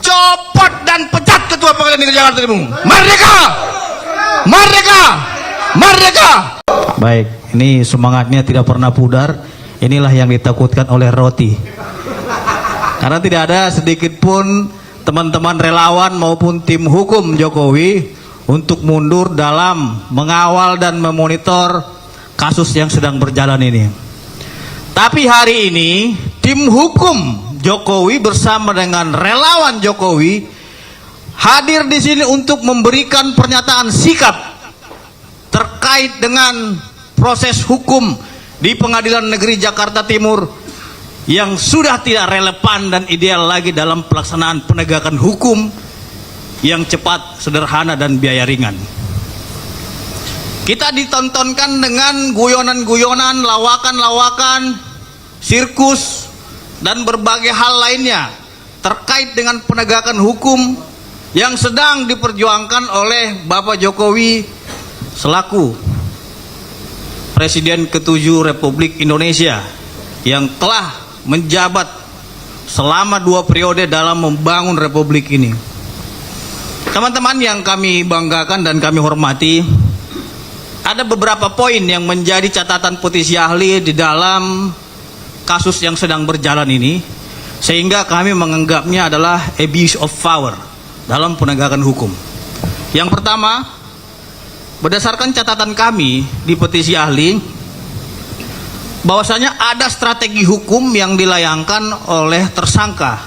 copot dan pecat Ketua Pengadilan Negeri Jakarta Timur. Merdeka! Merdeka! Merdeka! Baik, ini semangatnya tidak pernah pudar. Inilah yang ditakutkan oleh Roti. Karena tidak ada sedikit pun teman-teman relawan maupun tim hukum Jokowi untuk mundur dalam mengawal dan memonitor kasus yang sedang berjalan ini. Tapi hari ini tim hukum Jokowi bersama dengan relawan Jokowi hadir di sini untuk memberikan pernyataan sikap terkait dengan proses hukum di Pengadilan Negeri Jakarta Timur yang sudah tidak relevan dan ideal lagi dalam pelaksanaan penegakan hukum yang cepat, sederhana, dan biaya ringan. Kita ditontonkan dengan guyonan-guyonan, lawakan-lawakan, sirkus, dan berbagai hal lainnya terkait dengan penegakan hukum yang sedang diperjuangkan oleh Bapak Jokowi selaku Presiden ke-7 Republik Indonesia yang telah menjabat selama 2 periode dalam membangun republik ini. Teman-teman yang kami banggakan dan kami hormati, ada beberapa poin yang menjadi catatan petisi ahli di dalam kasus yang sedang berjalan ini, sehingga kami menganggapnya adalah abuse of power dalam penegakan hukum. Yang pertama, berdasarkan catatan kami di petisi ahli, bahwasanya ada strategi hukum yang dilayangkan oleh tersangka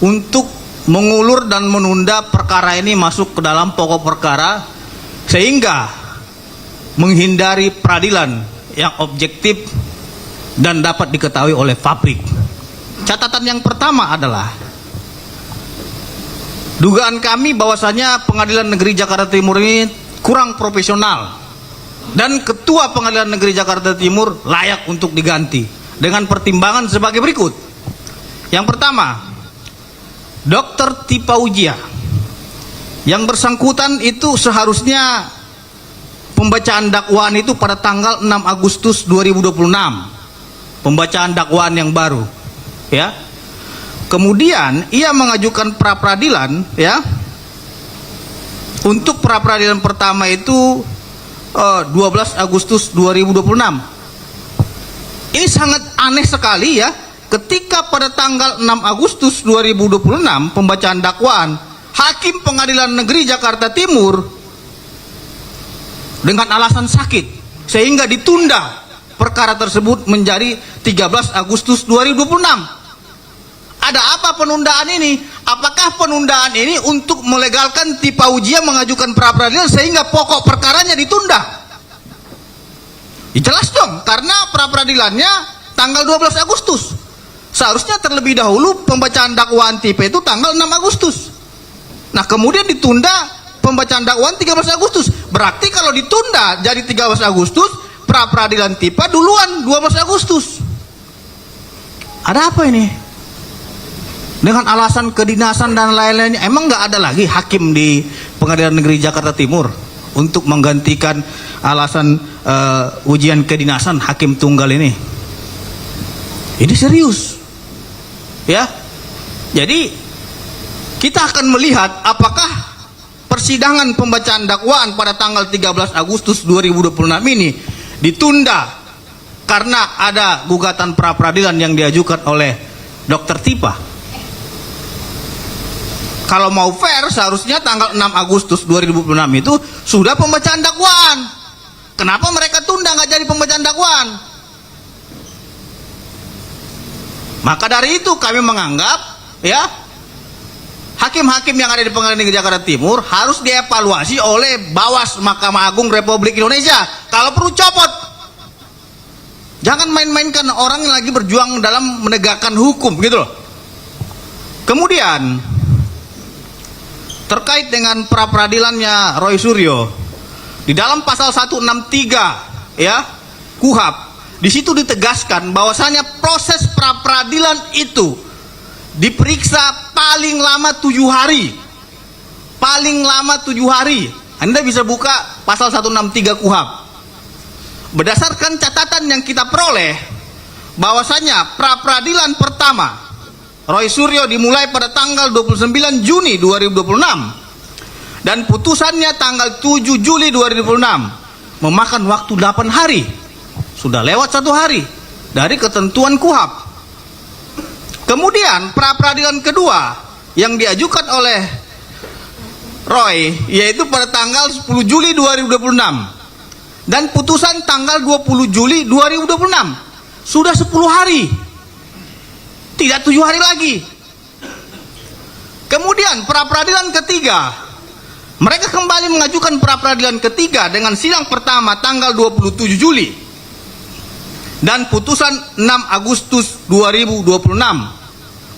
untuk mengulur dan menunda perkara ini masuk ke dalam pokok perkara sehingga menghindari peradilan yang objektif dan dapat diketahui oleh publik. Catatan yang pertama adalah dugaan kami bahwasanya Pengadilan Negeri Jakarta Timur ini kurang profesional dan Ketua Pengadilan Negeri Jakarta Timur layak untuk diganti dengan pertimbangan sebagai berikut. Yang pertama, Dr. Tipa Ujia yang bersangkutan itu seharusnya pembacaan dakwaan itu pada tanggal 6 Agustus 2026, pembacaan dakwaan yang baru, ya. Kemudian ia mengajukan pra peradilan, ya, untuk pra peradilan pertama itu 12 Agustus 2026. Ini sangat aneh sekali, ya, ketika pada tanggal 6 Agustus 2026 pembacaan dakwaan, Hakim Pengadilan Negeri Jakarta Timur dengan alasan sakit sehingga ditunda perkara tersebut menjadi 13 Agustus 2026. Ada apa penundaan ini? Apakah penundaan ini untuk melegalkan Tipa Ujia mengajukan pra peradilan sehingga pokok perkaranya ditunda? Ya, jelas dong, karena pra peradilannya tanggal 12 Agustus. Seharusnya terlebih dahulu pembacaan dakwaan Tipa itu tanggal 6 Agustus. Nah, kemudian ditunda pembacaan dakwaan 13 Agustus. Berarti kalau ditunda jadi 13 Agustus, pra peradilan Tipa duluan 12 Agustus. Ada apa ini? Dengan alasan kedinasan dan lain-lainnya, emang nggak ada lagi hakim di Pengadilan Negeri Jakarta Timur untuk menggantikan alasan ujian kedinasan hakim tunggal ini? Ini serius, ya. Jadi kita akan melihat apakah persidangan pembacaan dakwaan pada tanggal 13 Agustus 2026 ini ditunda karena ada gugatan pra peradilan yang diajukan oleh Dr. Tipa. Kalau mau fair, seharusnya tanggal 6 Agustus 2026 itu sudah pembacaan dakwaan. Kenapa mereka tunda nggak jadi pembacaan dakwaan? Maka dari itu kami menganggap, ya, hakim-hakim yang ada di Pengadilan Negeri Jakarta Timur harus dievaluasi oleh Bawas Mahkamah Agung Republik Indonesia. Kalau perlu copot. Jangan main-mainkan orang yang lagi berjuang dalam menegakkan hukum, gitu loh. Kemudian terkait dengan pra peradilannya Roy Suryo, di dalam pasal 163, ya, KUHP, di situ ditegaskan bahwasanya proses pra peradilan itu diperiksa paling lama 7 hari. Paling lama 7 hari. Anda bisa buka pasal 163 KUHP. Berdasarkan catatan yang kita peroleh, bahwasanya pra peradilan pertama Roy Suryo dimulai pada tanggal 29 Juni 2026 dan putusannya tanggal 7 Juli 2026, memakan waktu 8 hari. Sudah lewat 1 hari dari ketentuan KUHP. Kemudian pra peradilan kedua yang diajukan oleh Roy yaitu pada tanggal 10 Juli 2026 dan putusan tanggal 20 Juli 2026. Sudah 10 hari, tidak 7 hari lagi. Kemudian pra peradilan ketiga, mereka kembali mengajukan pra peradilan ketiga dengan sidang pertama tanggal 27 Juli dan putusan 6 Agustus 2026.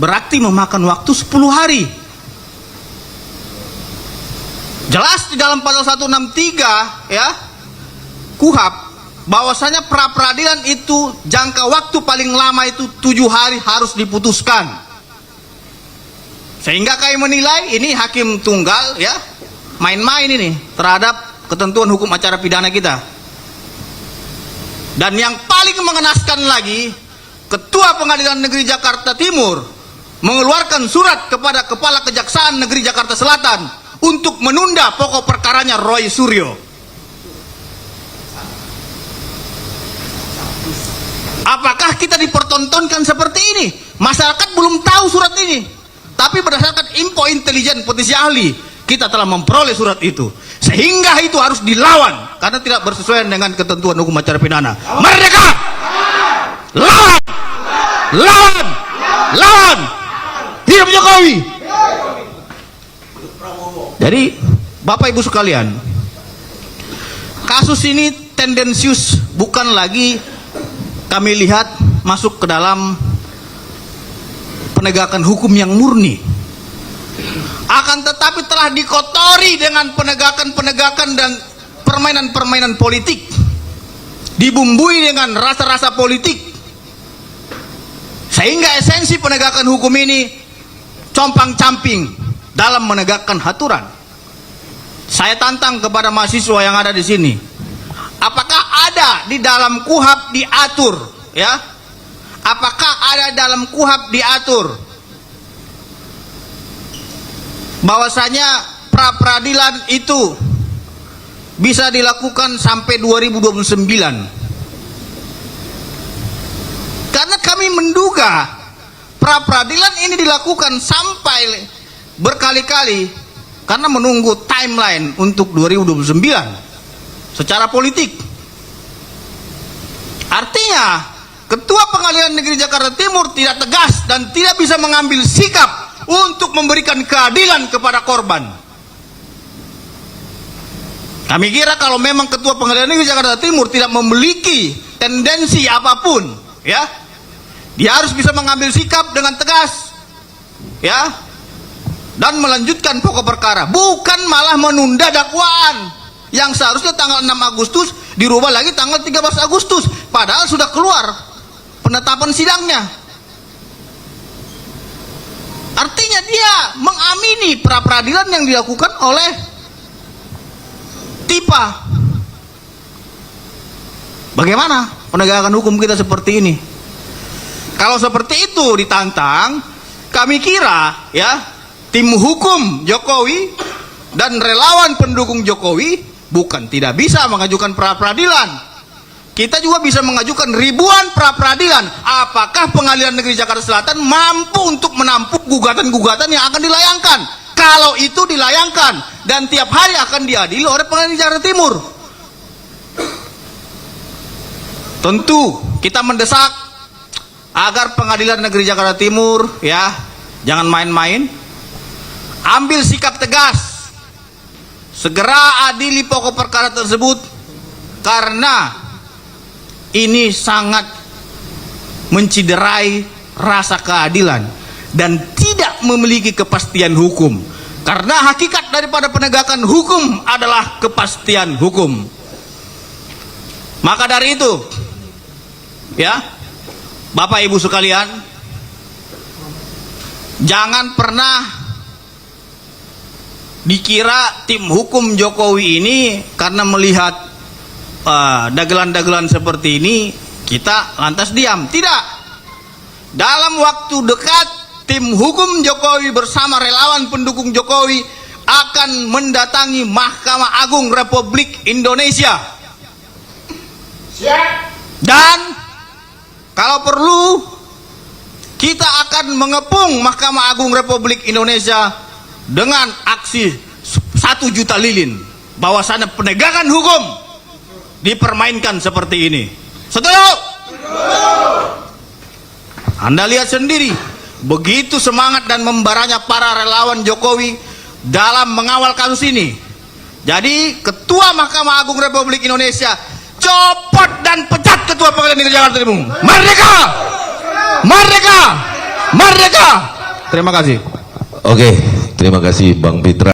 Berarti memakan waktu 10 hari. Jelas di dalam pasal 163 ya KUHP bahwasanya pra peradilan itu jangka waktu paling lama itu 7 hari harus diputuskan. Sehingga kami menilai ini hakim tunggal ya main-main ini terhadap ketentuan hukum acara pidana kita. Dan yang paling mengenaskan lagi, Ketua Pengadilan Negeri Jakarta Timur mengeluarkan surat kepada Kepala Kejaksaan Negeri Jakarta Selatan untuk menunda pokok perkaranya Roy Suryo. Apakah kita dipertontonkan seperti ini? Masyarakat belum tahu surat ini, tapi berdasarkan info intelijen petisi ahli, kita telah memperoleh surat itu, sehingga itu harus dilawan karena tidak bersesuaian dengan ketentuan hukum acara pidana. Merdeka! Lawan! Lawan! Lawan! Hidup Jokowi! Jadi, Bapak Ibu sekalian, kasus ini tendensius, bukan lagi kami lihat masuk ke dalam penegakan hukum yang murni, akan tetapi telah dikotori dengan penegakan-penegakan dan permainan-permainan politik, dibumbui dengan rasa-rasa politik, sehingga esensi penegakan hukum ini compang-camping dalam menegakkan aturan. Saya tantang kepada mahasiswa yang ada di sini, apakah ada di dalam KUHP diatur ya? Apakah ada dalam KUHP diatur bahwasanya pra peradilan itu bisa dilakukan sampai 2029? Karena kami menduga pra peradilan ini dilakukan sampai berkali-kali karena menunggu timeline untuk 2029 secara politik. Artinya Ketua Pengadilan Negeri Jakarta Timur tidak tegas dan tidak bisa mengambil sikap untuk memberikan keadilan kepada korban. Kami kira kalau memang Ketua Pengadilan Negeri Jakarta Timur tidak memiliki tendensi apapun ya, dia harus bisa mengambil sikap dengan tegas ya, dan melanjutkan pokok perkara, bukan malah menunda dakwaan yang seharusnya tanggal 6 Agustus dirubah lagi tanggal 13 Agustus, padahal sudah keluar penetapan sidangnya. Artinya dia mengamini pra peradilan yang dilakukan oleh TIPA. Bagaimana penegakan hukum kita seperti ini? Kalau seperti itu ditantang, kami kira ya tim hukum Jokowi dan relawan pendukung Jokowi bukan tidak bisa mengajukan pra peradilan. Kita juga bisa mengajukan ribuan pra peradilan. Apakah Pengadilan Negeri Jakarta Selatan mampu untuk menampung gugatan-gugatan yang akan dilayangkan? Kalau itu dilayangkan dan tiap hari akan diadili oleh Pengadilan Negeri Jakarta Timur, tentu kita mendesak agar Pengadilan Negeri Jakarta Timur ya jangan main-main, ambil sikap tegas, segera adili pokok perkara tersebut, karena ini sangat menciderai rasa keadilan dan tidak memiliki kepastian hukum, karena hakikat daripada penegakan hukum adalah kepastian hukum. Maka dari itu ya Bapak Ibu sekalian, jangan pernah dikira tim hukum Jokowi ini karena melihat dagelan-dagelan seperti ini kita lantas diam. Tidak. Dalam waktu dekat tim hukum Jokowi bersama relawan pendukung Jokowi akan mendatangi Mahkamah Agung Republik Indonesia. Dan kalau perlu kita akan mengepung Mahkamah Agung Republik Indonesia dengan aksi 1 juta lilin, bahwasannya penegakan hukum dipermainkan seperti ini. Setuju? Anda lihat sendiri begitu semangat dan membaranya para relawan Jokowi dalam mengawal kasus ini. Jadi Ketua Mahkamah Agung Republik Indonesia, copot dan pecat Ketua Pengadilan Negeri Jakarta Timur. Merdeka! Merdeka! Merdeka! Terima kasih. Oke, terima kasih Bang Pitra.